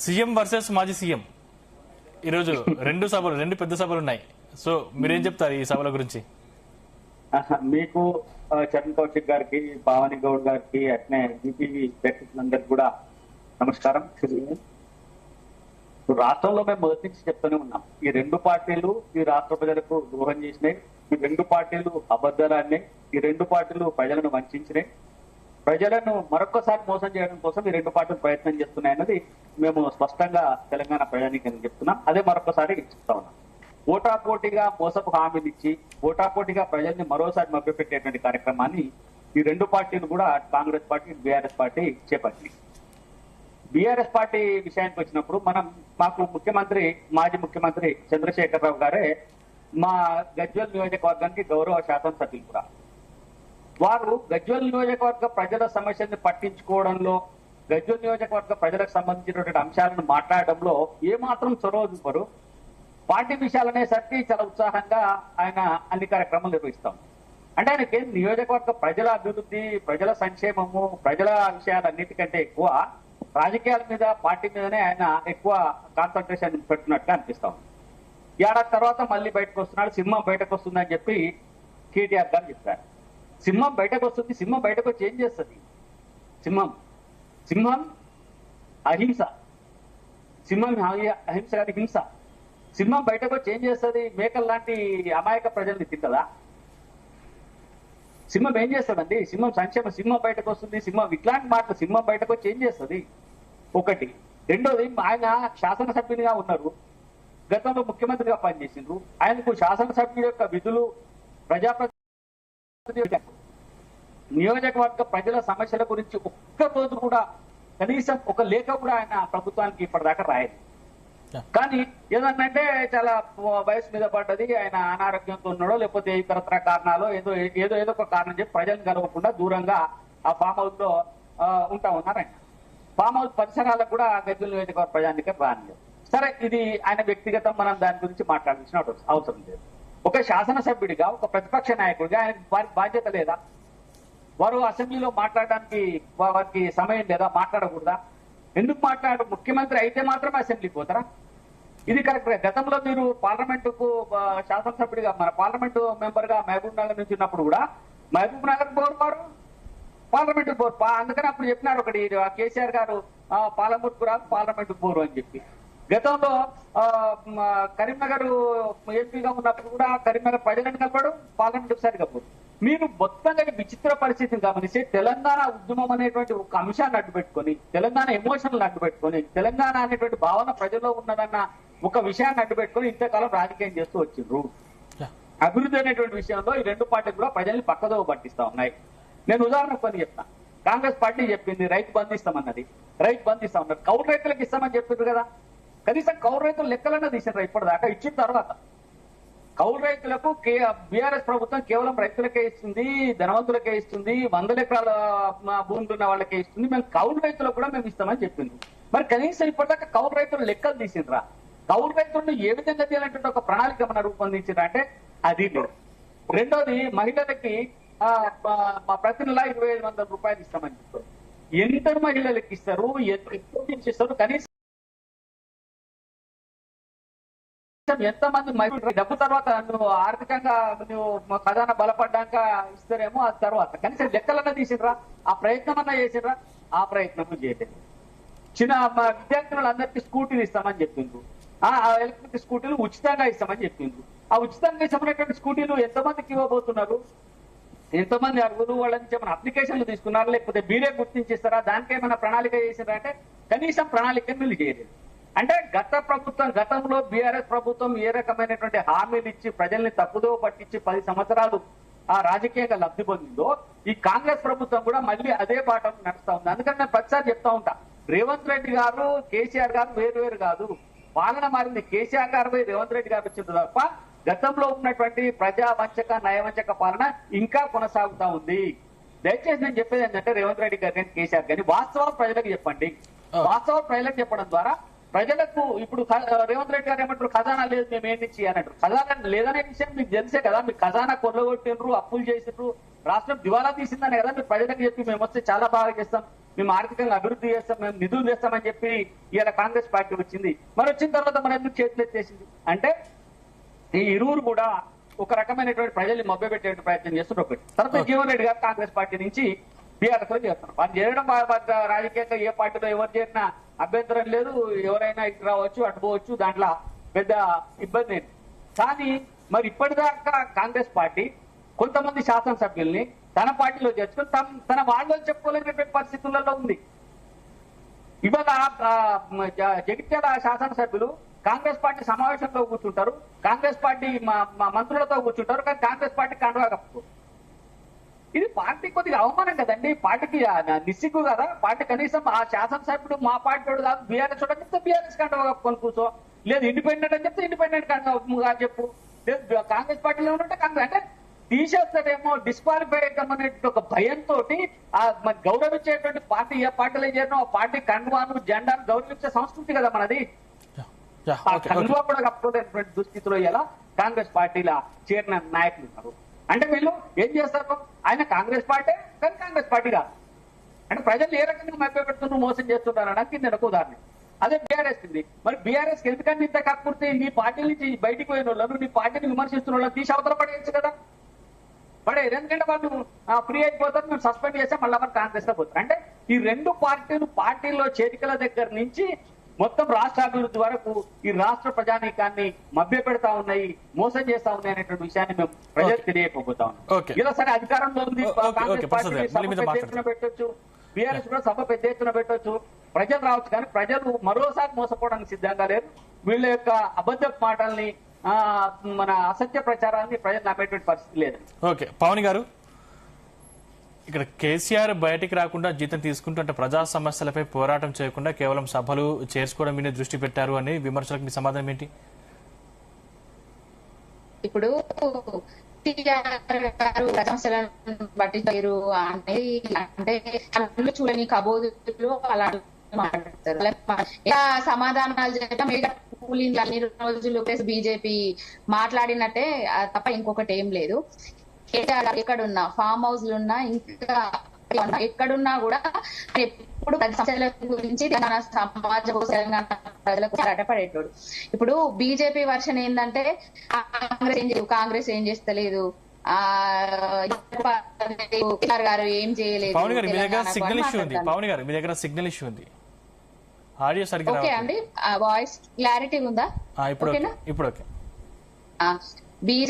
CM versus మాజీ CM ఈరోజు రెండు పెద్ద సభలు ఉన్నాయి. సో మీరేం చెప్తారు ఈ సభల గురించి? మీకు చరణ్ కౌశిక్ గారికి, పావని గౌడ్ గారికి, అట్నే బీపీవీ వ్యక్తులందరికీ కూడా నమస్కారం. రాష్ట్రంలో మేము మొదటి నుంచి చెప్తూనే ఉన్నాం, ఈ రెండు పార్టీలు ఈ రాష్ట్ర ప్రజలకు ద్రోహం చేసినాయి, ఈ రెండు పార్టీలు అబద్ధాలన్నీ, ఈ రెండు పార్టీలు ప్రజలను వంచినాయి, ప్రజలను మరొకసారి మోసం చేయడం కోసం ఈ రెండు పార్టీలు ప్రయత్నం చేస్తున్నాయన్నది మేము స్పష్టంగా తెలంగాణ ప్రజానీకానికి చెప్తున్నాం. అదే మరొకసారి చెప్తా ఉన్నాం. ఓటాపోటీగా మోసపు హామీలు ఇచ్చి ఓటాపోటీగా ప్రజల్ని మరోసారి మభ్యపెట్టేటువంటి కార్యక్రమాన్ని ఈ రెండు పార్టీలు కూడా, కాంగ్రెస్ పార్టీ, బీఆర్ఎస్ పార్టీ చేపట్టింది. బీఆర్ఎస్ పార్టీ విషయానికి వచ్చినప్పుడు మాకు మాజీ ముఖ్యమంత్రి చంద్రశేఖరరావు గారే మా గజ్వేల్ నియోజకవర్గానికి గౌరవ శాసనసభ్యులు కూడా. వారు గజ్వేల్ నియోజకవర్గ ప్రజల సమస్యల్ని పట్టించుకోవడంలో, గజ్వేల్ నియోజకవర్గ ప్రజలకు సంబంధించినటువంటి అంశాలను మాట్లాడడంలో ఏమాత్రం చొరవ చూపరు. పార్టీ విషయాలనేసరికి చాలా ఉత్సాహంగా ఆయన అన్ని కార్యక్రమాలు నిర్వహిస్తాం. అంటే ఆయనకి నియోజకవర్గ ప్రజల అభివృద్ధి, ప్రజల సంక్షేమము, ప్రజల విషయాలన్నిటికంటే ఎక్కువ రాజకీయాల మీద, పార్టీ మీదనే ఆయన ఎక్కువ కాన్సన్ట్రేషన్ పెడుతున్నట్టుగా అనిపిస్తాం. ఏడాది తర్వాత మళ్ళీ బయటకు వస్తున్నాడు, సింహం బయటకు వస్తుందని చెప్పి కేటీఆర్ గారు చెప్పారు. సింహం బయటకు వస్తుంది, సింహం బయటకు వచ్చి ఏం చేస్తుంది? సింహం అహింస, సింహం అహింస కాదు, హింస. సింహం బయటకు వచ్చి ఏం చేస్తుంది? మేకల్ లాంటి అమాయక ప్రజల్ని తింటదా? సింహం ఏం చేస్తుందండి? సింహం సంక్షేమ, సింహం బయటకు వస్తుంది, సింహం ఇట్లాంటి మాటలు, సింహం బయటకు వచ్చి ఏం చేస్తుంది? ఒకటి. రెండోది, ఆయన శాసనసభ్యునిగా ఉన్నారు, గతంలో ముఖ్యమంత్రిగా పనిచేసిండ్రు. ఆయనకు శాసనసభ్యుడి యొక్క విధులు, ప్రజాప్రతినిధి, నియోజకవర్గ ప్రజల సమస్యల గురించి ఒక్క రోజు కూడా, కనీసం ఒక లేఖ కూడా ఆయన ప్రభుత్వానికి ఇప్పటిదాకా రాయదు. కానీ ఏదన్నంటే చాలా వయసు మీద పడ్డది, ఆయన అనారోగ్యంతో ఉన్నాడో లేకపోతే ఇతరత్ర కారణాలు, ఏదో ఒక కారణం చెప్పి ప్రజలను కలవకుండా దూరంగా ఆ ఫామ్ హౌస్ లో ఉంటా ఉన్నారు. ఆయన ఫామ్ హౌస్ పరిసరాలకు కూడా గజ్వేల్ నియోజకవర్గ ప్రజానికి రానిలేదు. సరే, ఇది ఆయన వ్యక్తిగతం, మనం దాని గురించి మాట్లాడాల్సిన అవసరం లేదు. ఒక శాసనసభ్యుడిగా, ఒక ప్రతిపక్ష నాయకుడిగా ఆయన వారికి బాధ్యత లేదా? వారు అసెంబ్లీలో మాట్లాడడానికి వారికి సమయం లేదా? మాట్లాడకూడదా? ఎందుకు మాట్లాడు? ముఖ్యమంత్రి అయితే మాత్రమే అసెంబ్లీకి పోతారా? ఇది కరెక్ట్. గతంలో మీరు పార్లమెంటుకు శాసనసభ్యుడిగా, మన పార్లమెంటు మెంబర్ గా మహబూబ్ నగర్ నుంచి ఉన్నప్పుడు కూడా మహబూబ్ నగర్ పోరు, పార్లమెంటు పోరు. అందుకని అప్పుడు చెప్పినారు ఒకటి, కేసీఆర్ గారు పార్లమెంట్కు రాదు, పార్లమెంటు పోరు అని చెప్పి. గతంలో కరీంనగర్ ఎంపీగా ఉన్నప్పుడు కూడా కరీంనగర్ ప్రజలను కలపడు, పార్లమెంట్ ఒకసారిగా పోరు. మీరు మొత్తంగా విచిత్ర పరిస్థితిని గమనిస్తే, తెలంగాణ ఉద్యమం అనేటువంటి ఒక అంశాన్ని అడ్డుపెట్టుకొని, తెలంగాణ ఎమోషన్లు అడ్డుపెట్టుకొని, తెలంగాణ అనేటువంటి భావన ప్రజల్లో ఉన్నదన్న ఒక విషయాన్ని అడ్డుపెట్టుకొని ఇంతకాలం రాజకీయం చేస్తూ వచ్చిండ్రు. అభివృద్ధి అనేటువంటి విషయంలో ఈ రెండు పార్టీలు కూడా ప్రజల్ని పక్కదోవ పట్టిస్తా ఉన్నాయి. నేను ఉదాహరణకు కొన్ని చెప్తాను. కాంగ్రెస్ పార్టీ చెప్పింది రైతు బంధు ఇస్తామన్నది, రైతు బంధు ఇస్తామన్నారు. కౌలు రైతులకు ఇస్తామని చెప్పిండ్రు కదా, కనీసం కౌలు రైతులు లెక్కలన్నా తీసినారు ఇప్పటిదాకా? ఇచ్చిన తర్వాత కౌలు రైతులకు బీఆర్ఎస్ ప్రభుత్వం కేవలం రైతులకే ఇస్తుంది, ధనవంతులకే ఇస్తుంది, 100 ఎకరాల భూములు ఉన్న వాళ్ళకే ఇస్తుంది. మేము కౌలు రైతులకు కూడా మేము ఇస్తామని చెప్పింది. మరి కనీసం ఇప్పటిదాకా కౌలు రైతులు లెక్కలు తీసిండ్రా? కౌలు రైతులను ఏ విధంగా తీయాలంటే ఒక ప్రణాళిక మన రూపొందించిండ్రా అంటే అది లేదు. రెండోది, మహిళలకి ప్రతి నెల 2500 రూపాయలు ఇస్తామని చెప్తారు. ఎంత మహిళలకు ఇస్తారు, ఎక్కువ ఇస్తారు? కనీసం ఎంతమంది డబ్బు తర్వాత నువ్వు ఆర్థికంగా నువ్వు ఖజానా బలపడ్డాక ఇస్తారేమో, ఆ తర్వాత కనీసం లెక్కలన్నా తీసిండ్రా? ఆ ప్రయత్నం అన్నా చేసిండ్రా? ఆ ప్రయత్నం చేయలేదు. చిన్న విద్యార్థులందరికీ స్కూటీలు ఇస్తామని చెప్పిండ్రు. ఆ ఎలక్ట్రిక్ స్కూటీలు ఉచితంగా ఇస్తామని చెప్పిండ్రు. ఆ ఉచితంగా ఇస్తామనేటువంటి స్కూటీలు ఎంతమందికి ఇవ్వబోతున్నారు? ఎంతమంది అర్హులు? వాళ్ళ నుంచి ఏమైనా అప్లికేషన్లు తీసుకున్నారా, లేకపోతే మీరే గుర్తించిస్తారా? దానికి ఏమైనా ప్రణాళిక చేసిండ్రా అంటే కనీసం ప్రణాళికను వీళ్ళు చేయలేదు. అంటే గతంలో బీఆర్ఎస్ ప్రభుత్వం ఏ రకమైనటువంటి హామీలు ఇచ్చి ప్రజల్ని తప్పుదోవ పట్టించి 10 సంవత్సరాలు ఆ రాజకీయంగా లబ్ధి పొందిందో, ఈ కాంగ్రెస్ ప్రభుత్వం కూడా మళ్ళీ అదే బాటను నడుస్తా ఉంది. అందుకని నేను ప్రతిసారి చెప్తా ఉంటా, రేవంత్ రెడ్డి గారు, కేసీఆర్ గారు వేరు కాదు, పాలన మారింది. కేసీఆర్ గారు పోయి రేవంత్ రెడ్డి గారు వచ్చింది తప్ప గతంలో ఉన్నటువంటి ప్రజా వంచక, నయవంచక పాలన ఇంకా కొనసాగుతా ఉంది. దయచేసి నేను చెప్పేది ఏంటంటే, రేవంత్ రెడ్డి గారు కానీ కేసీఆర్ కానీ వాస్తవాలు ప్రజలకు చెప్పండి. వాస్తవాలు ప్రజలకు చెప్పడం ద్వారా ప్రజలకు, ఇప్పుడు రేవంత్ రెడ్డి గారు ఏమంటారు, ఖజానా లేదు మేము ఏం నుంచి అన్నట్టు. ఖజానా లేదనే విషయం మీకు తెలిసే కదా, మీకు ఖజానా కొల్లగొట్టిండ్రు, అప్పులు చేసిండ్రు, రాష్ట్రం దివాలా తీసిందనే కదా మీరు ప్రజలకు చెప్పి మేము వస్తే చాలా బాగా చేస్తాం, మేము ఆర్థికంగా అభివృద్ధి చేస్తాం, మేము నిధులు చేస్తామని చెప్పి ఇలా కాంగ్రెస్ పార్టీ వచ్చింది. మరి వచ్చిన తర్వాత మన ఎందుకు చేతులు ఎత్తేసింది అంటే ఈ ఇరువురు కూడా ఒక రకమైనటువంటి ప్రజల్ని మభ్యపెట్టే ప్రయత్నం చేస్తున్నారు. ఒకటి తర్వాత జీవన్ రెడ్డి గారు కాంగ్రెస్ పార్టీ నుంచి బీఆర్ఎస్ లో చేస్తున్నారు. వాళ్ళు చేయడం రాజకీయంగా ఏ పార్టీలో ఎవరు చేరినా అభ్యంతరం లేదు, ఎవరైనా ఇటు రావచ్చు అటు పోవచ్చు, దాంట్లో పెద్ద ఇబ్బంది ఏంటి. కానీ మరి ఇప్పటిదాకా కాంగ్రెస్ పార్టీ కొంతమంది శాసనసభ్యుల్ని తన పార్టీలో చేర్చుకుని తన వాళ్ళు చెప్పుకోలేనటువంటి పరిస్థితులలో ఉంది. ఇవాళ జగిత్యాల శాసనసభ్యులు కాంగ్రెస్ పార్టీ సమావేశంలో కూర్చుంటారు, కాంగ్రెస్ పార్టీ మంత్రులతో కూర్చుంటారు, కానీ కాంగ్రెస్ పార్టీ కండువా కప్పు. ఇది పార్టీ కొద్దిగా అవమానం కదండి, పార్టీకి నిస్సిగ్గు కదా. పార్టీ కనీసం ఆ శాసనసభ్యుడు మా పార్టీ వాడు కాదు, బీఆర్ఎస్ వాడు చెప్తే బీఆర్ఎస్ కండువా కప్పుకొని కూర్చో, లేదు ఇండిపెండెంట్ అని చెప్తే ఇండిపెండెంట్ కండువా చెప్పు, లేదు కాంగ్రెస్ పార్టీలో ఉంటే కాంగ్రెస్ అంటే తీసేస్తాడేమో, డిస్క్వాలిఫై అయ్యేటమనే ఒక భయంతో గౌరవించేటువంటి పార్టీ ఏ పార్టీలో చేరినా ఆ పార్టీ కండువాను జెండాను గౌరవించే సంస్కృతి కదా మనది. ఆ కండువా కూడా కప్పుకోలేనటువంటి దుస్థితిలో ఇలా కాంగ్రెస్ పార్టీలో చేరిన నాయకులు ఉన్నారు. అంటే వీళ్ళు ఏం చేస్తారు, ఆయన కాంగ్రెస్ పార్టీ కానీ కాంగ్రెస్ పార్టీ కాదు. అంటే ప్రజలు ఏ రకంగా మభ్యపెడుతున్నారు, మోసం చేస్తున్నారు అనడానికి నేను ఒక ఉదాహరణ. అదే బీఆర్ఎస్ ఉంది. మరి బీఆర్ఎస్ ఎందుకంటే ఇంత కక్కుర్తి, నీ పార్టీ నుంచి బయటికి పోయిన వాళ్ళను, నీ పార్టీని విమర్శిస్తున్న వాళ్ళని తీసి అవతల పడేయచ్చు కదా, పడేది. ఎందుకంటే వాళ్ళు ఫ్రీ అయిపోతారు, మేము సస్పెండ్ చేస్తే మళ్ళీ మరి కాంగ్రెస్ లో పోతారు. అంటే ఈ రెండు పార్టీలో చేరికల దగ్గర నుంచి మొత్తం రాష్ట్ర అభివృద్ధి వరకు ఈ రాష్ట్ర ప్రజానీకాన్ని మభ్య పెడతా ఉన్నాయి, మోసం చేస్తా ఉన్నాయి అనేటువంటి విషయాన్ని మేము ప్రజలకు తెలియకపోతా ఉన్నాం. ఇలా సరే అధికారంలో ఉంది, కాంగ్రెస్ పార్టీ సభ పెద్ద ఎత్తున పెట్టొచ్చు, బీఆర్ఎస్ కూడా సభ పెద్ద ఎత్తున పెట్టొచ్చు, ప్రజలు రావచ్చు. కానీ ప్రజలు మరోసారి మోసపోవడానికి సిద్ధంగా లేరు. వీళ్ళ యొక్క అబద్ధ మాటల్ని మన అసత్య ప్రచారాన్ని ప్రజలు నమ్మేటువంటి పరిస్థితి లేదు. ఓకే పవన్ గారు, ఇక్కడ కేసీఆర్ బయటికి రాకుండా జీతం తీసుకుంటూ ప్రజా సమస్యలపై పోరాటం చేయకుండా కేవలం సభలు చేర్చుకోవడం మీద దృష్టి పెట్టారు అని విమర్శలకు మీ సమాధానం ఏంటి? ఇప్పుడు సమస్యలను పట్టించారు అంటే చూడని కబోదులు అలా మాట్లాడతారు. సమాధానాలు చేయడం కూలింగ్ అన్ని రోజులు బీజేపీ మాట్లాడినట్టే తప్ప ఇంకొకటి ఏం లేదు. ఎక్కడున్నా ఫామ్ హౌస్ లున్నా ఇంకా ఎక్కడున్నా కూడా ఎప్పుడు సమస్యల గురించి తెలంగాణ సమాజం తెలంగాణ ప్రజలకు పోరాటపడేటోడు. ఇప్పుడు బీజేపీ వర్షన్ ఏంటంటే కాంగ్రెస్ ఏం చేస్తలేదు, గారు ఏం చేయలేదు. పవన్ గారు మీ దగ్గర సిగ్నల్ ఇష్యూ ఉంది, పవన్ గారు మీ దగ్గర సిగ్నల్ ఇష్యూ ఉంది, ఆడియో సరిగ్గా ఓకే అండి, వాయిస్ క్లారిటీ ఉందా? ఇప్పుడు ఓకే. బీజేపీ